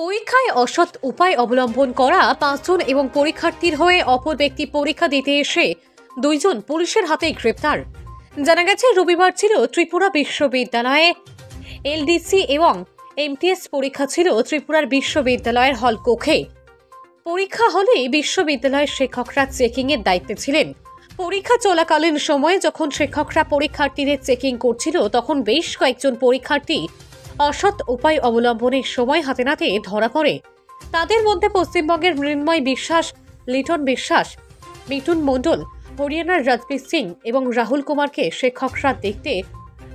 পরীক্ষায় অসৎ উপায় অবলম্বন করা 5 জন এবং পরীক্ষার্থীর হয়ে অপর ব্যক্তি পরীক্ষা দিতে এসে 2 জন পুলিশের হাতে গ্রেপ্তার। জানা গেছে রবিবার ছিল ত্রিপুরা বিশ্ববিদ্যালয়ে এলডিসি এবং এমটিএস পরীক্ষা ছিল ত্রিপুরার বিশ্ববিদ্যালয়ের হল কক্ষে। পরীক্ষা হলে বিশ্ববিদ্যালয়ের শিক্ষকরা চেকিং এর দায়িত্বে ছিলেন। পরীক্ষা চলাকালীন সময়ে যখন শিক্ষকরা পরীক্ষার্থীদের চেকিং করছিল তখন বেশ কয়েকজন পরীক্ষার্থী অসৎ উপায় অবলম্বনের সময় হাতে নাতে ধরা পড়ে। তাদের মধ্যে পশ্চিমবঙ্গের মৃন্ময় বিশ্বাস, লিটন বিশ্বাস, মিঠুন মণ্ডল, হরিয়ানার রাজবীর সিং এবং রাহুল কুমারকে শিক্ষকরা দেখতে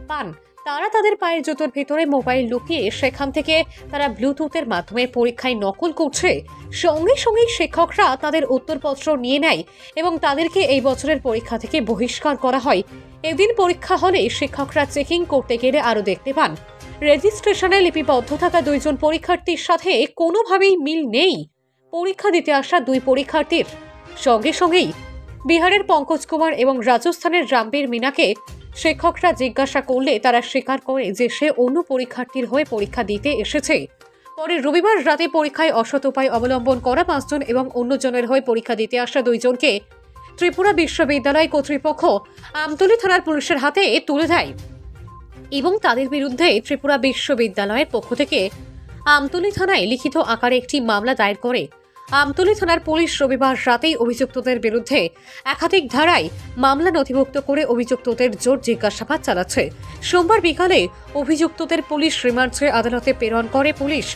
পান। তারা তাদের পায়ের জুতোর ভেতরে মোবাইল লুকিয়ে সেখান থেকে তারা ব্লুটুথের মাধ্যমে পরীক্ষায় নকল করছে। সঙ্গে সঙ্গেই শিক্ষকরা তাদের উত্তরপত্র নিয়ে নেয় এবং তাদেরকে এই বছরের পরীক্ষা থেকে বহিষ্কার করা হয়। এদিন পরীক্ষা হলে শিক্ষকরা চেকিং করতে গেলে আরও দেখতে পান রেজিস্ট্রেশনে লিপিবদ্ধ থাকা 2 জন পরীক্ষার্থীর সাথে কোনোভাবেই মিল নেই পরীক্ষা দিতে আসা 2 পরীক্ষার্থীর। সঙ্গে সঙ্গেই বিহারের পঙ্কজ কুমার এবং রাজস্থানের রামবীর মিনাকে শিক্ষকরা জিজ্ঞাসা করলে তারা স্বীকার করে যে সে অন্য পরীক্ষার্থীর হয়ে পরীক্ষা দিতে এসেছে। পরে রবিবার রাতে পরীক্ষায় অসৎ উপায় অবলম্বন করা 5 জন এবং অন্যজনের হয়ে পরীক্ষা দিতে আসা 2 জনকে ত্রিপুরা বিশ্ববিদ্যালয় কর্তৃপক্ষ আমতলী থানার পুলিশের হাতে তুলে দেয় এবং তাদের বিরুদ্ধে ত্রিপুরা বিশ্ববিদ্যালয়ের পক্ষ থেকে আমতলী থানায় লিখিত আকারে একটি মামলা দায়ের করে। আমতলী থানার পুলিশ রবিবার রাতেই অভিযুক্তদের বিরুদ্ধে একাধিক ধারায় মামলা নথিভুক্ত করে অভিযুক্তদের জোর জিজ্ঞাসাবাদ চালাচ্ছে। সোমবার বিকালে অভিযুক্তদের পুলিশ রিমান্ডে আদালতে প্রেরণ করে পুলিশ।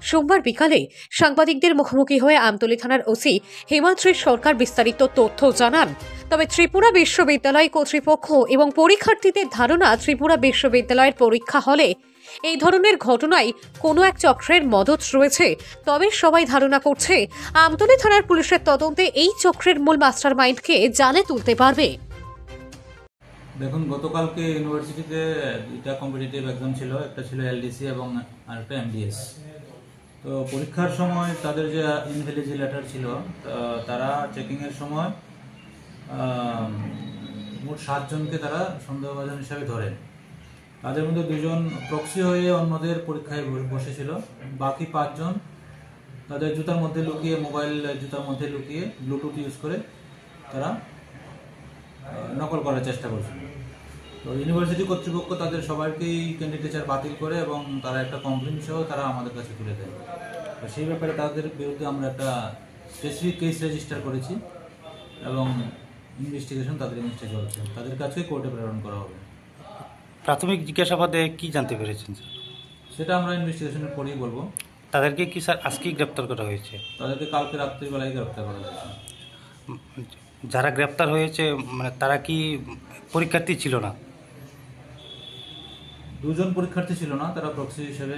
সোমবার বিকালে সাংবাদিকদের মুখোমুখি হয়ে আমতলী থানার ওসি হিমাদ্রি সরকার বিস্তারিত তথ্য জানান। তবে ত্রিপুরা বিশ্ববিদ্যালয় কর্তৃপক্ষ এবং পরীক্ষার্থীদের ধারণা ত্রিপুরা বিশ্ববিদ্যালয়ের পরীক্ষা হলে এই ধরনের ঘটনায় কোনো এক চক্রের মদত রয়েছে। তবে সবাই ধারণা করছে আমতলী থানার পুলিশের তদন্তে এই চক্রের মূল মাস্টারমাইন্ডকে জালে তুলতে পারবে। দেখুন, গতকালকে ইউনিভার্সিটিতে 2টা কম্পিটিটিভ এক্সাম ছিল, একটা ছিল এলডিসি এবং আরেকটা এমডিএস। তো পরীক্ষার সময় তাদের যে ইনভ্যালিড লেটার ছিল, তারা চেকিংয়ের সময় মোট 7 জনকে তারা সন্দেহভাজন হিসাবে ধরে। তাদের মধ্যে 2 জন প্রক্সি হয়ে অন্যদের পরীক্ষায় বসেছিল। বাকি 5 জন তাদের জুতার মধ্যে লুকিয়ে, মোবাইল জুতার মধ্যে লুকিয়ে ব্লুটুথ ইউজ করে তারা নকল করার চেষ্টা করছিল। তো ইউনিভার্সিটি কর্তৃপক্ষ তাদের সবাইকেই ক্যান্ডিডেচার বাতিল করে এবং তারা একটা কমপ্লেন সহ তারা আমাদের কাছে তুলে দেয়। তো সেই ব্যাপারে তাদের বিরুদ্ধে আমরা একটা স্পেসিফিক কেস রেজিস্টার করেছি এবং ইনভেস্টিগেশন চলছে। তাদের কাছে কোর্টে প্রেরণ করা হবে। প্রাথমিক জিজ্ঞাসাবাদে কি জানতে পেরেছেন স্যার? সেটা আমরা ইনভেস্টিগেশনের পরেই বলবো। তাদেরকে কি স্যার আজকেই গ্রেপ্তার করা হয়েছে? তাদেরকে কালকে রাত্রিবেলায় গ্রেপ্তার করা হয়েছে। যারা গ্রেপ্তার হয়েছে মানে তারা কি পরীক্ষার্থী ছিল না? 2 জন পরীক্ষার্থী ছিল না, তারা প্রক্সি হিসেবে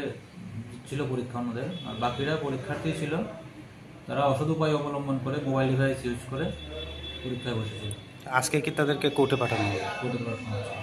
ছিল পরীক্ষা আমাদের। আর বাকিরা পরীক্ষার্থী ছিল, তারা অসৎ উপায় অবলম্বন করে মোবাইল ডিভাইস ইউজ করে পরীক্ষায় বসেছিল। আজকে কি তাদেরকে কোর্টে পাঠানো হবে? কোর্টে পাঠানো হয়েছে।